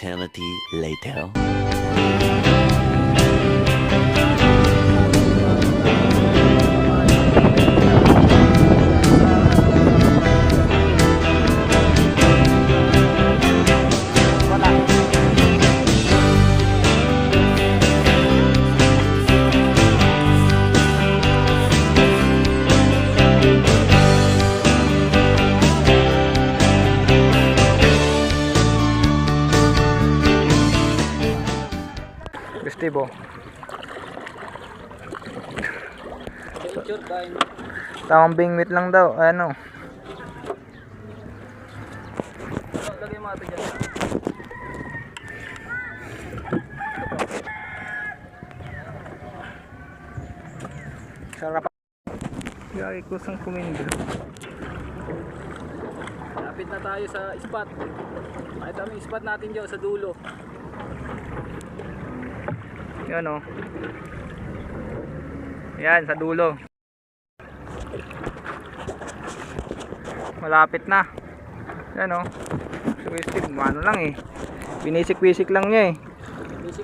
eternity later. Festivo. Tamang bingwit lang daw. Ano? Lagay mo ito dyan. Sarap. Gagi kusang kumindo. Lapit na tayo sa spot. Kahit ang spot natin dyan sa dulo. Yan o. Yan sa dulo. Malapit na. Yan o. Suwistig. Ano lang eh. Binisik-bisik lang niya eh.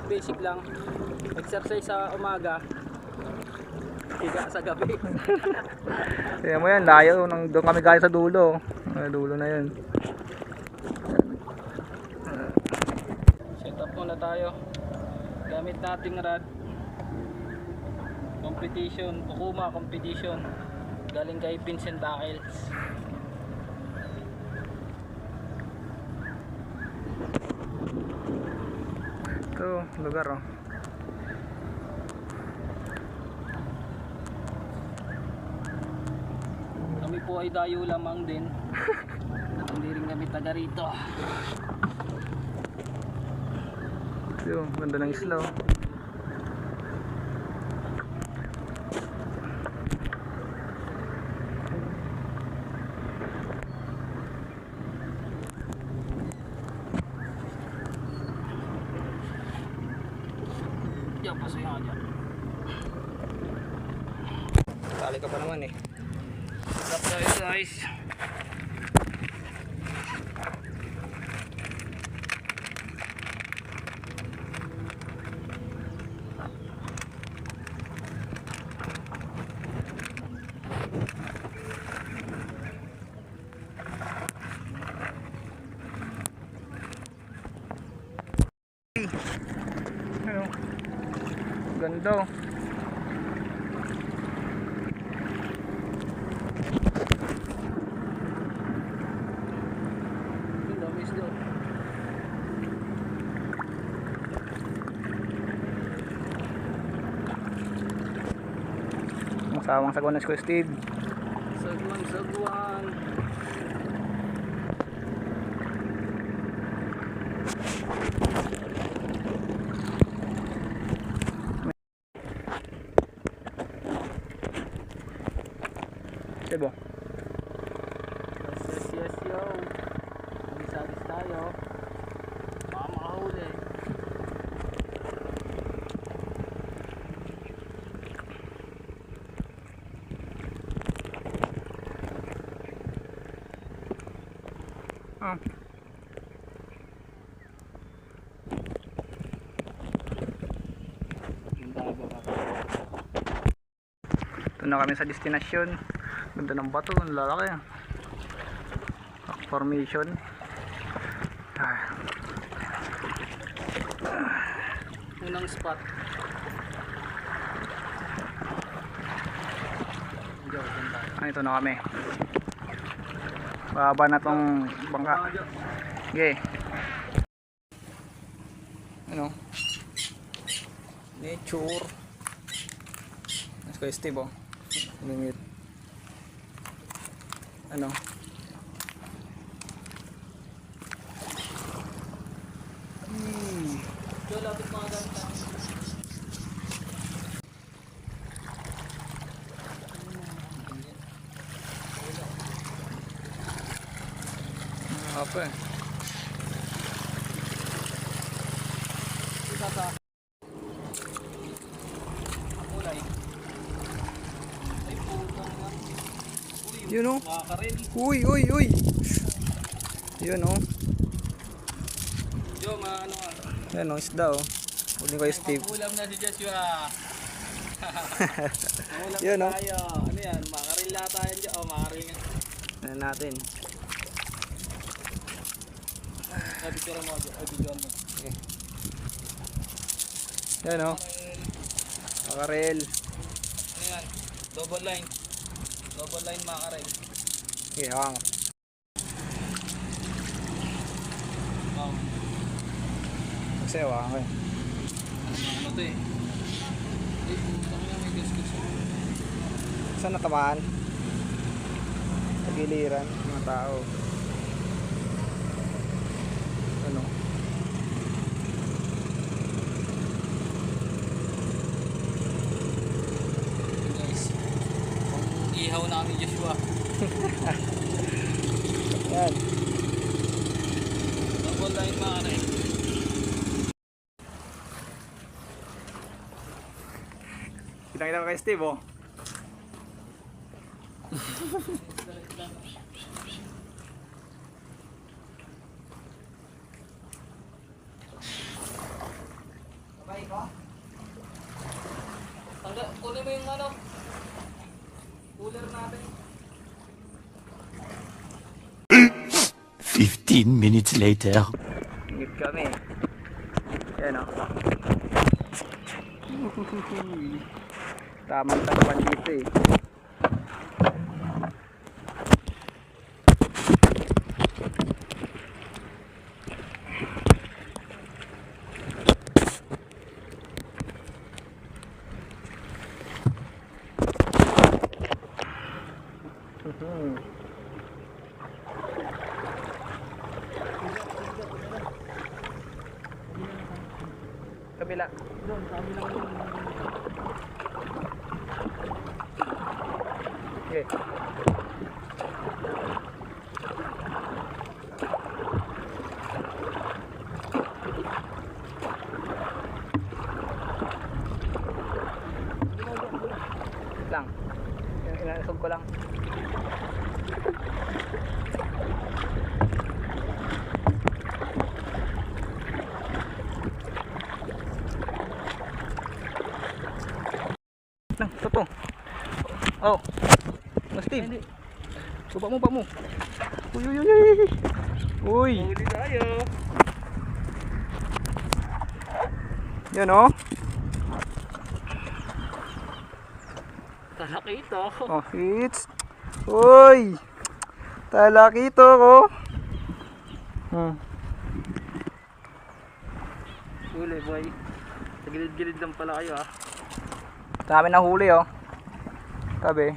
Basic lang. Exercise sa umaga. Higa sa gabi. Tingnan mo yan. Layo. Doon kami galing sa dulo. Dulo na yan. Set up muna tayo. Gamit nating rod. Competition. Pukuma competition. Galing kay Vincent Dackels. Ito lugar oh. Kami po ay dayo lamang din. Hindi rin kami taga rito. Ito, ganda ng isla oh. Diyan, pasoy nga dyan. Tali ka pa naman eh. Stop tayo guys. Ano? Ganda oh. Ang dami isda. Ang sawang sagwan na Kuya Steve. Sagwan. Diba? Yes yo. Sabis tayo. Baka makahuli. Ah. Ito na kami sa destinasyon. Ganda ng bato, ang lalaki. Rock formation. Unang spot. Ito na kami. Baba na tong bangka. Okay. Ano? Nature. Let's go Steve oh. Limit. Ano? Yo, lapit mga ganta. Apa? Isa sa kulay. Ay, putang nga. Yun oh. Makakaril. Uy. Yun oh. Yo, Yo, ano ka? Yan o, isda o. Huli ko yung Steve. Ulam na si Joshua. Ulam Yun, na oh. tayo. Ano yan? Makaril na tayo dyan. Oh, makaril nga. Yan natin. Picture mo. Video mo. Okay. Yan o. Makarel. Ano yan? Double line. Double line makaril. Okay, hawang. Oh. Kasi hawang ko eh. Ano to eh? Eh, pumunta ko na may gas-gas. Saan natamaan? Sa giliran, mga tao. Ano? Guys, kung ihaw na kami Joshua. Yan. Double line makaril. Kita-kita ko kay Steve oh. Sabay ko? Kunin mo yung ano? Cooler natin. 15 minutes later. Ingit kami. Yan o. Tamang tanawan dito eh. Kabila. Doon, sabi lang doon. Okay. Lang. Inaasog ko lang. Lang, toto. Oh. Mas Steve. Suba mo. Uy, uy, uy, uy. Uy. Huli tayo. Yan oh. Talaki ito. Oh, hits. Uy. Talaki ito ko. Huli boy. Sa gilid-gilid lang pala kayo ah. Dami na huli oh. Tabi.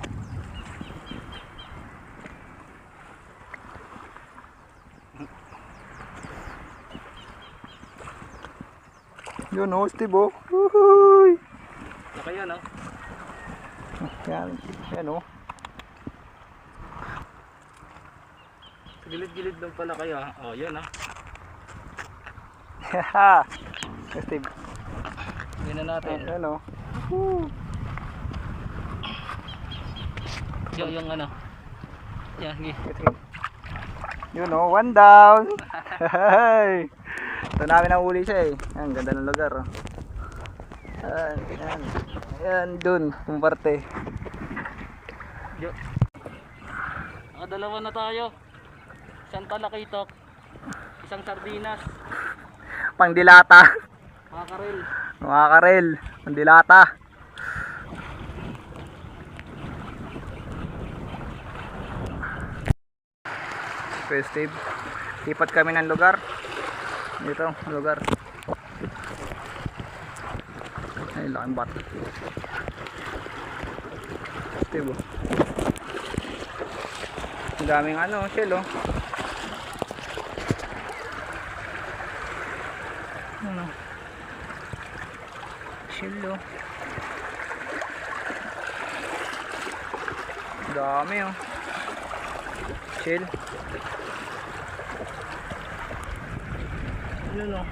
Yun oh, Steve oh. Uhuy. Laki yan ah. Yan oh. Sa gilid-gilid lang pala kayo ah. Oh, yan ah. Haha. Steve. Yan na natin. Yan oh. Yung ano. Yan, Yun oh, one down. Hey. Ito namin ang huli siya eh. Ang ganda ng lugar oh. Yan. Yan dun, yung parte. Nakadalawa na tayo. Isang talakitok. Isang sardinas. Pangdilata. Makarel. Mga karel, pangdilata. Okay, Steve. Lipat kami ng lugar. Dito, lugar. Ay, laking bat. Steve, oh. Ang daming ano, shell, oh. Ano? Shell, oh. Dami, oh. Shell. Ano, no?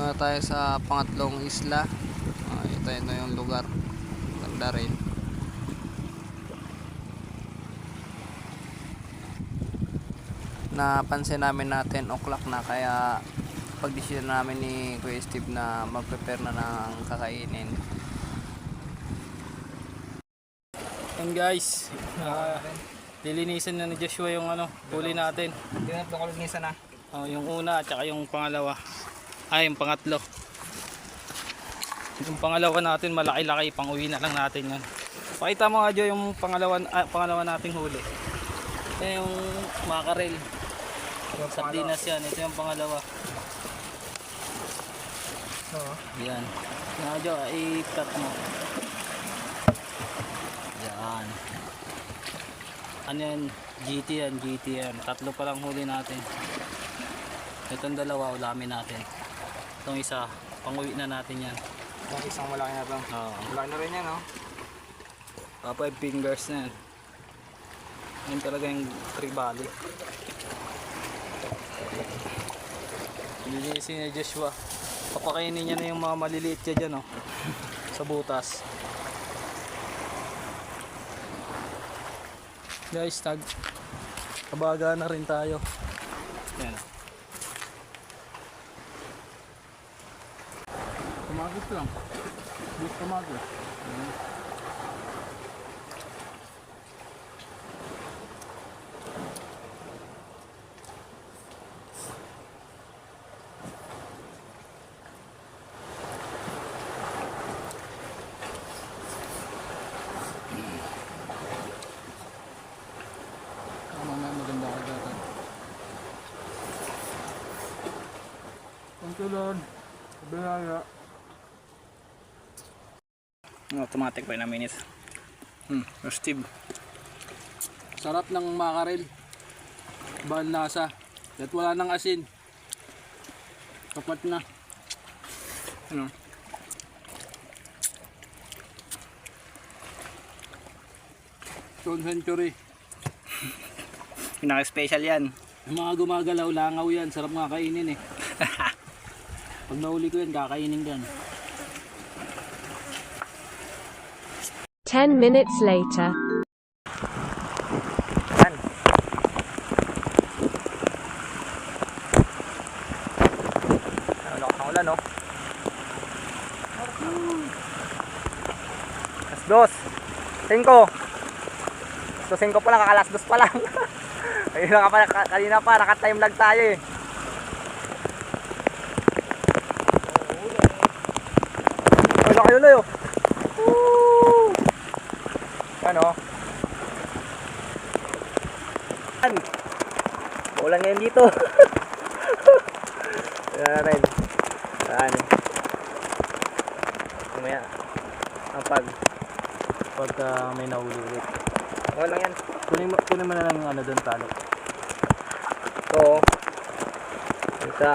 Na tayo sa pangatlong isla. Ito na yung lugar. Ganda rin. Napansin namin na 10 o'clock na, kaya pag-decision namin ni Kuya Steve na mag-prepare na ng kakainin. And guys, lilinisan na ni Joshua yung huli natin. Hindi na itong kalinisan na. Yung una at saka yung pangalawa. Yung pangatlo. Yung pangalawa natin malaki-laki, pang-uwi na lang natin yan. Pakita mo nga Jo yung pangalawa nating huli. Ito yung mackerel. Sardinas yan. Ito yung pangalawa. Yan. Nga Jo, i-cut mo. Yan. Ano yan? GT yan, GT yan. Tatlo pa lang huli natin. Itong dalawa, ulamin natin. Itong isa, pang-uwi na natin yan. Yung isang malaki na to. Oo. Malaki na rin yan, no? 5 fingers na yan. Yan talaga yung tribali. Lilinisin ni Joshua. Papakainin niya na yung mga maliliit niya dyan, oh. Sa butas. Guys, kabaga na rin tayo. Yan. Tumagos lang. Bus tumagos. Maganda agad. Pangtulon. Kabihaya. Automatic by na minutes. Steve. Sarap ng mackerel. Bahal lasa. At wala nang asin. Kapat na. Ano? Stone Century. Pinaka-special yan. Yung mga gumagalaw, langaw yan. Sarap nga kainin eh. Pag nahuli ko yan, kakainin yan. 10 minutes later. Yan. Lakas ng ulan, no? Alas 2. 5. So 5 pa lang, kakalas 2 pa lang. Ayun na pa, kanina pa, naka-time lag tayo eh. Wala kayo na yun. Ano? Ulan ngayon dito. Yan rin. Yan. Kumaya. Pagka may nahuli ulit. Okay lang yan. Kunin mo na lang yung doon talo. Ito. Isa.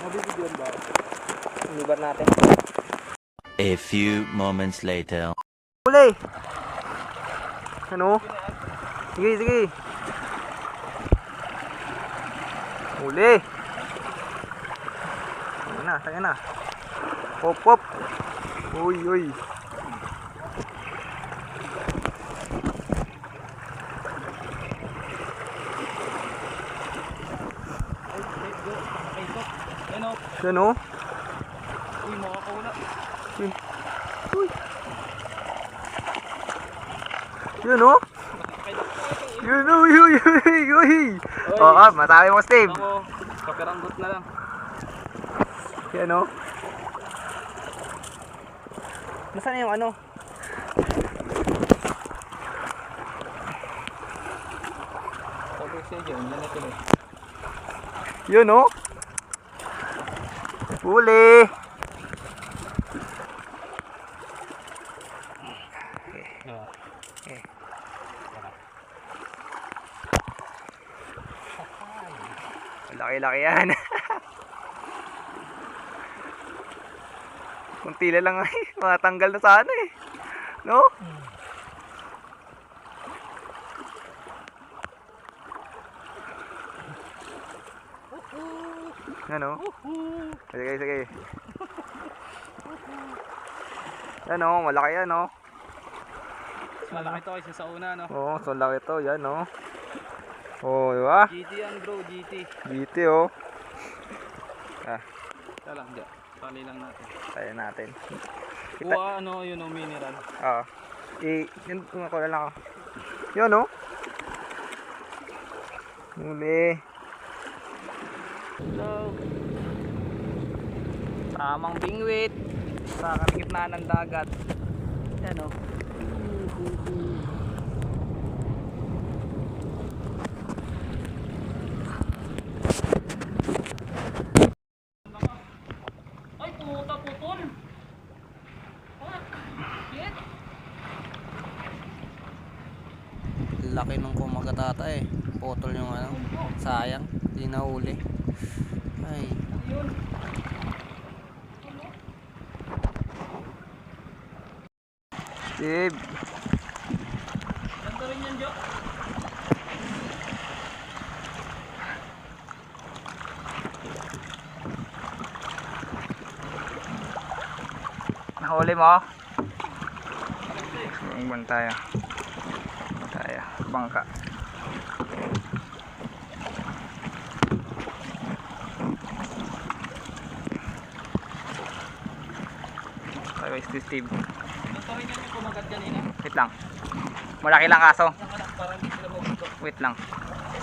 Mabibigyan ba? Libar natin. A few moments later. Huli! Ano? Sige, sige. Huli! Sige na. Hop, hop. Uy, uy. Ano? Uy, makakaula. Uy. Yun o? Yun o, uy, uy, uy, uy. Oo, masabi mo, Steve. Ako, kapiranggot na lang. Yan o. Nasaan na yung ano? Sabi siya dyan, yan na tuloy. Yun o. Huli. Okay. Laki-laki yan. Kunti lang ay matanggal na sana eh. No? Yan o. Sige, sige. Yan o, malaki yan o. Malaki to isa sa una, no? Oo, so laki to. Yan o. Oo, diba? GT yan bro, GT. GT o. Ah, Ito lang, dyan. Tali lang natin. tayo natin. Kuha ano, yun o, mineral. Oo. Yun, ko lang ako. Yun o. Huli. Hello. Tamang bingwit sa gitna ng dagat. Yan o. Ay, puta putol. Laki nung kumagatata eh. Putol yung ano. Sayang. Di nahuli. Ay. Steve. Ganda rin yan, Jo. Nahuli mo? Ang tayo. Tayo. Bangka. Tayo guys, si Steve. Ganda rin yan yung kumagat kanina. Wait lang. Malaki lang kaso. Parang hindi sila mabuto. Wait lang.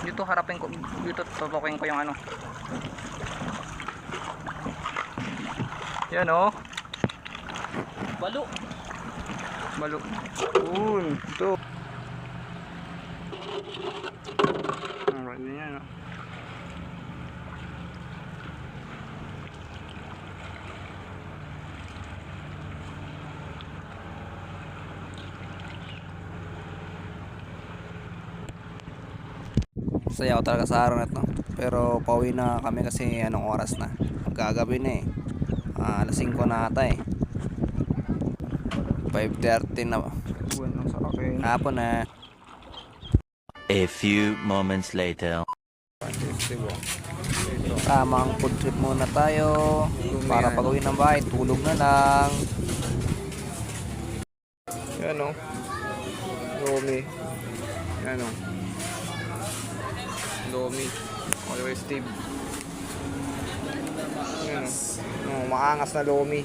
Dito harapin ko. Dito tutukin ko yung ano. Yan o. Balo. Balo. Ito. Alright, yan o. Saya ako talaga sa araw na ito. Pero pauwi na kami kasi anong oras na. Gagabi na eh. Alas 5 na ata eh. 5:30 na. Buwan lang sa akin. Hapon na. A few moments later. Tamang food trip muna tayo. Para pag uwi ng bahay, tulog na lang. Yan o. Lomi. Yan o. Lomi. Always Steve. Yan o. Maangas na lomi.